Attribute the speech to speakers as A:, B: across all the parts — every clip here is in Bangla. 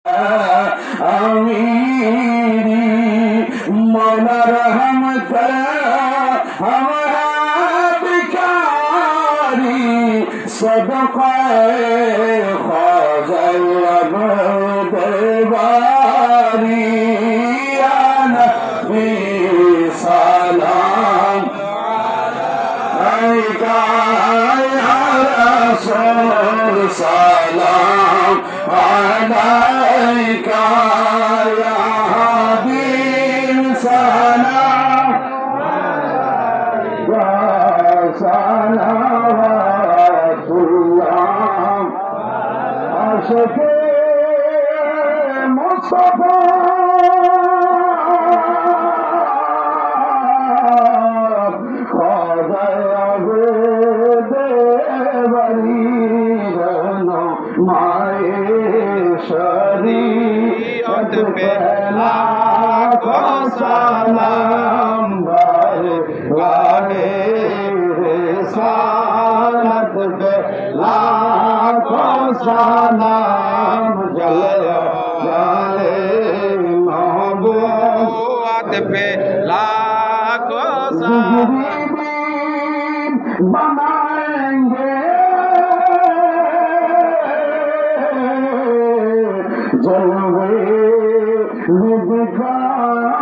A: अमीरी मौला रहम कर हमारा बिकारी सदका ख्वाजा दरबारी या नबी सलाम अलैका या रसूल सलाम अलैका या हबीब सलाम या सलावतुल्लाह आशिक़े मुस्तफा शरीयत पे लाखों सलाम बारगाहे रिसालत पे लाखों सलाम जलाले महबूबत पे लाखों सलाम बनाएंगे जलवे दिखाएंगे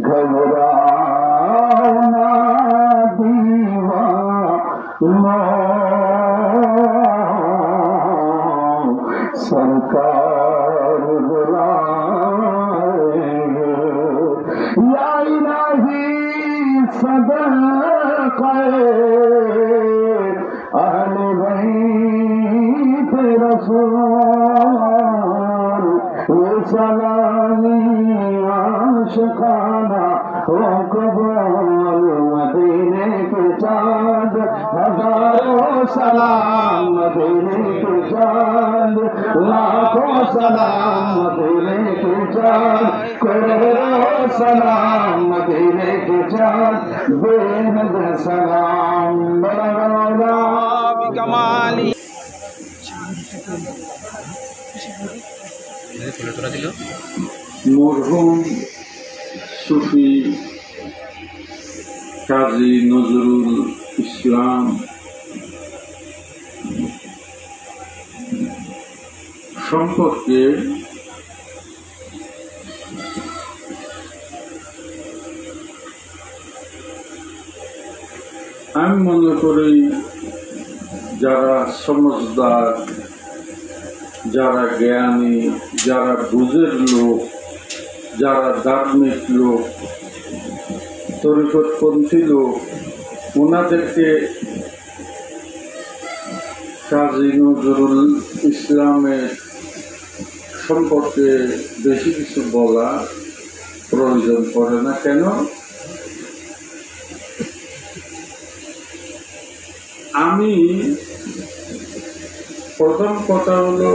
A: घबराना दीवाना सरकार बुलाएंगे या इलाही सदक़े अहले बैत रसूल ये सलामी आशिक़ाना हो कबूल मदीने के चाँद हज़ारों सलाम मदीने के चाँद लाखों सलाम मदीने के चाँद करोड़ों सलाम मदीने के चाँद बेहद सलाम बड़ा कमाली मरहुम सूफी काजी नजरुल इस्लाम সম্পর্কে আমি মনে করি যারা সমঝদার, যারা জ্ঞানী, যারা বুঝের লোক, যারা ধার্মিক লোক, তরিকতপন্থী লোক, ওনাদেরকে কাজী নজরুল ইসলামের সম্পর্কে বেশি কিছু বলা প্রয়োজন পড়ে না। কেন? আমি প্রথম কথা হলো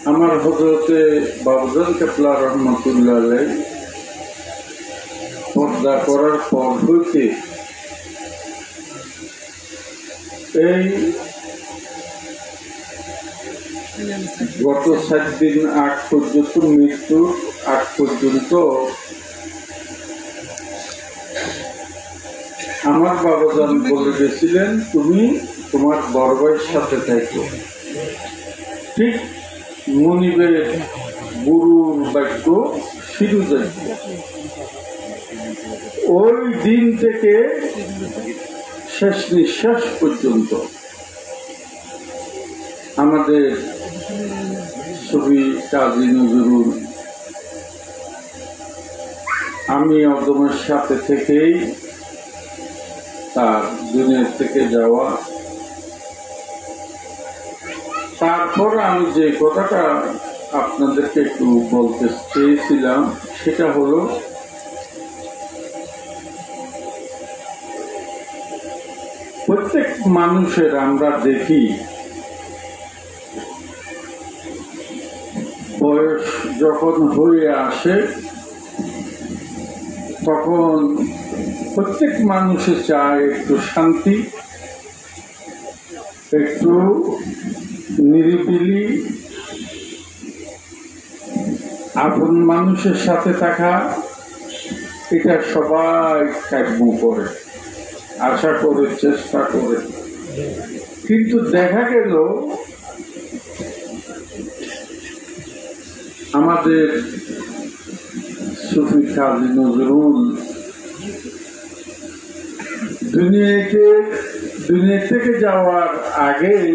A: আমার হযরতে বাবুজান কেবলা রহমতুল্লাহ আলাইহি পর্দা করার পর হইতে এই গত 7 দিন আগ পর্যন্ত, মৃত্যুর আগ পর্যন্ত আমার বাবাজান বলে গেছিলেন তুমি তোমার বড় ভাইয়ের সাথে থাকো। ঠিক মনিবের গুরুর বাক্য শিরুজাই। ওই দিন থেকে শেষ নিঃশ্বাস পর্যন্ত আমাদের ছবি কাজী নজরুল আমি অদমের সাথে থেকেই তার দুনিয়া থেকে যাওয়া। তারপর আমি যে কথাটা আপনাদেরকে একটু বলতে চেয়েছিলাম সেটা হলো প্রত্যেক মানুষের আমরা দেখি বয়স যখন হয়ে আসে তখন প্রত্যেক মানুষে চায় একটু শান্তি, একটু নিরিবিলি আপন মানুষের সাথে থাকা, এটা সবাই কাম্য করে, আশা করে, চেষ্টা করে। কিন্তু দেখা গেল আমাদের সুফি কাজী নজরুল দুনিয়া থেকে যাওয়ার আগেই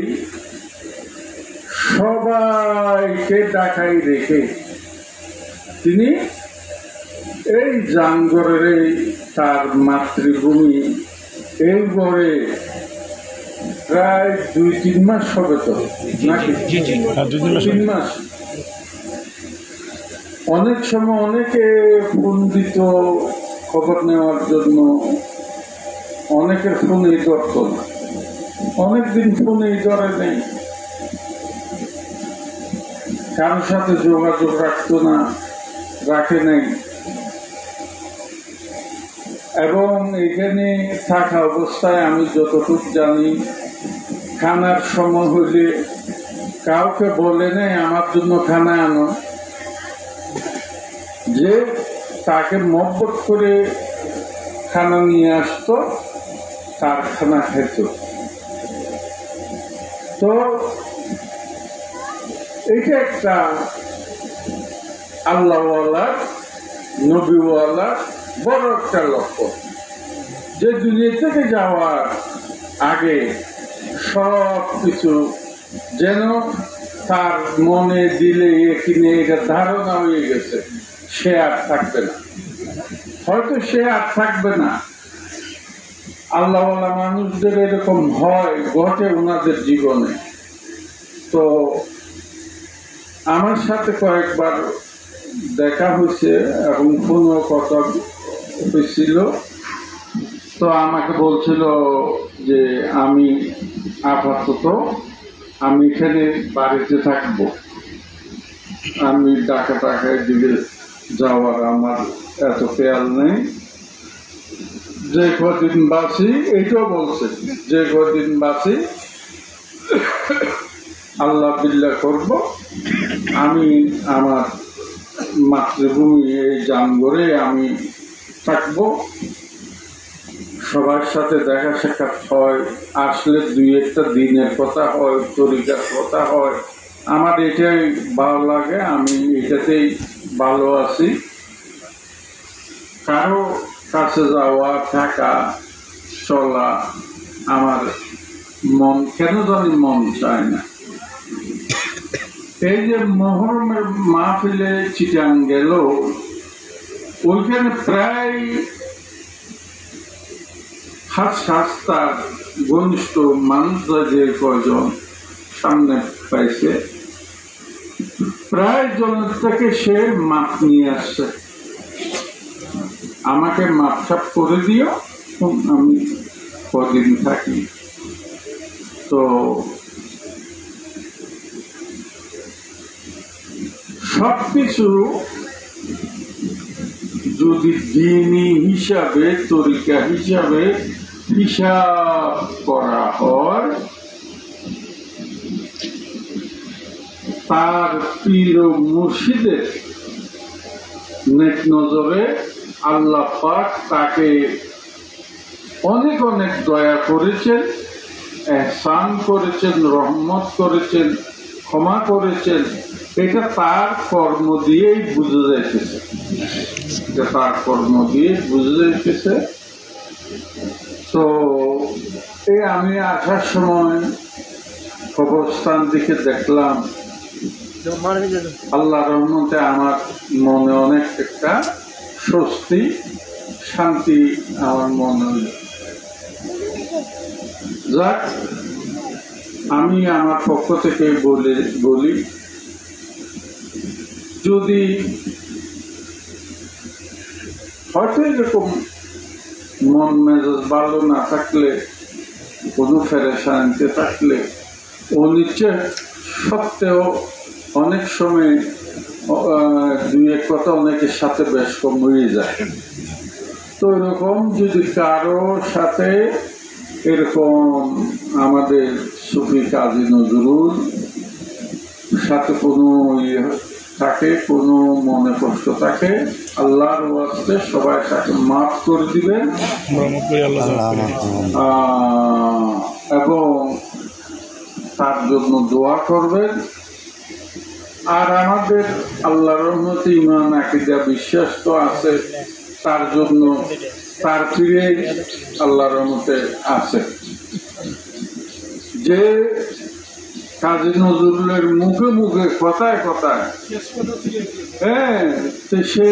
A: সবাইকে ডাকাই রেখে তিনি এই জামগড়ের তার মাতৃভূমি এই গড়ে প্রায় 2-3 মাস হবে তো নাকি? 3 মাস। অনেক সময় অনেকে ফোন দিত খবর নেওয়ার জন্য, অনেকের ফোনেই ধরত না, অনেকদিন ফোনেই ধরে নেই, কারোর সাথে যোগাযোগ রাখতো না, রাখে নাই। এবং এখানে থাকা অবস্থায় আমি যতটুকু জানি, খানার সময় হইলে কাউকে বলে নেই আমার জন্য খানা আনো, যে তাকে মহব্বত করে খানা নিয়ে আসতো, তার খানা খেত। তো এটা একটা আল্লাহওয়ালা নবীওয়ালা বড় একটা লক্ষ্য, যে দুনিয়া থেকে যাওয়ার আগে সব কিছু যেন তার মনে দিলে কিনে এটা ধারণা হয়ে গেছে, সে আর থাকবে না। হয়তো সে আর থাকবে না, আল্লাহওয়ালা মানুষদের এরকম হয়, ঘটে ওনাদের জীবনে। তো আমার সাথে কয়েকবার দেখা হয়েছে এবং কোনো কথা হয়েছিল। তো আমাকে বলছিল যে আমি আপাতত আমি এখানে বাড়িতে থাকবো, আমি ঢাকায় দিকে যাওয়ার আমার এত খেয়াল নেই, যে কদিন বাঁচি, এইটাও বলছে যে কদিন বাঁচি আল্লাহ বিল্লাহ করব, আমি আমার মাতৃভূমি এই জামগড়ে আমি থাকবো, সবার সাথে দেখা সাক্ষাৎ হয়, আসলে 2-1 দিনের কথা হয়, তরিকার কথা হয়। আমার এটাই ভালো লাগে, আমি এটাতেই ভালো আছি। কারো কাছে যাওয়া, থাকা, চলা আমার মন কেন জানি মন চায় না। এই যে মহরমের মাহফিলে চিটাং গেল, ওইখানে প্রায় হাস্তার ঘনিষ্ঠ মানুষরা যে কয়জন সামনে পাইছে, প্রায় জনের থেকে সে মাপ নিয়ে আসছে, আমাকে মাপসাপ করে দিও, আমি কদিন থাকি। তো সবকিছু যদি দিনী হিসাবে, তরিকা হিসাবে হিসাব করা হয়, তার পীর ও মুর্শিদের নেক নজরে আল্লাহ পাক তাকে অনেক অনেক দয়া করেছেন, এহসান করেছেন, রহমত করেছেন, ক্ষমা করেছেন। এটা তার কর্ম দিয়েই বুঝে যাইতেছে, তার কর্ম দিয়ে বুঝে যাইতেছে। তো এই আমি আসার সময় কবরস্থান দিকে দেখলাম, আল্লাহ রহমতে আমার মনে অনেক একটা স্বস্তি, শান্তি আমার মনে হইল। যাক, আমি আমার পক্ষ থেকে বলি, যদি হয়তো এরকম মন মেজাজ ভালো না থাকলে, কোনো পেরেশানিতে থাকলে, অনিচ্ছা সত্ত্বেও অনেক সময় 2-1 কথা অনেকের সাথে বেশ কম হয়ে যায়। তো এরকম যদি কারো সাথে এরকম আমাদের সুফি কাজী নজরুল সাথে কোনো থাকে, কোনো মনে কষ্ট থাকে, আল্লাহর ওয়াস্তে সবাই তাকে মাফ করে দিবেন এবং তার জন্য দোয়া করবেন। আর আমাদের আল্লাহর রহমতে ঈমান আকীদা বিশ্বাস তো আছে, তার জন্য তার ফিরে আল্লাহর রহমতে আছে। যে কাজী নজরুলের মুখে মুখে কথায় কথায় সে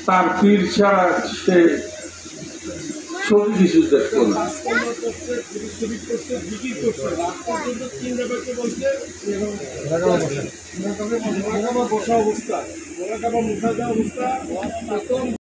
A: তার পীর ছাড়া সে ছবি কিছু দেখতো না।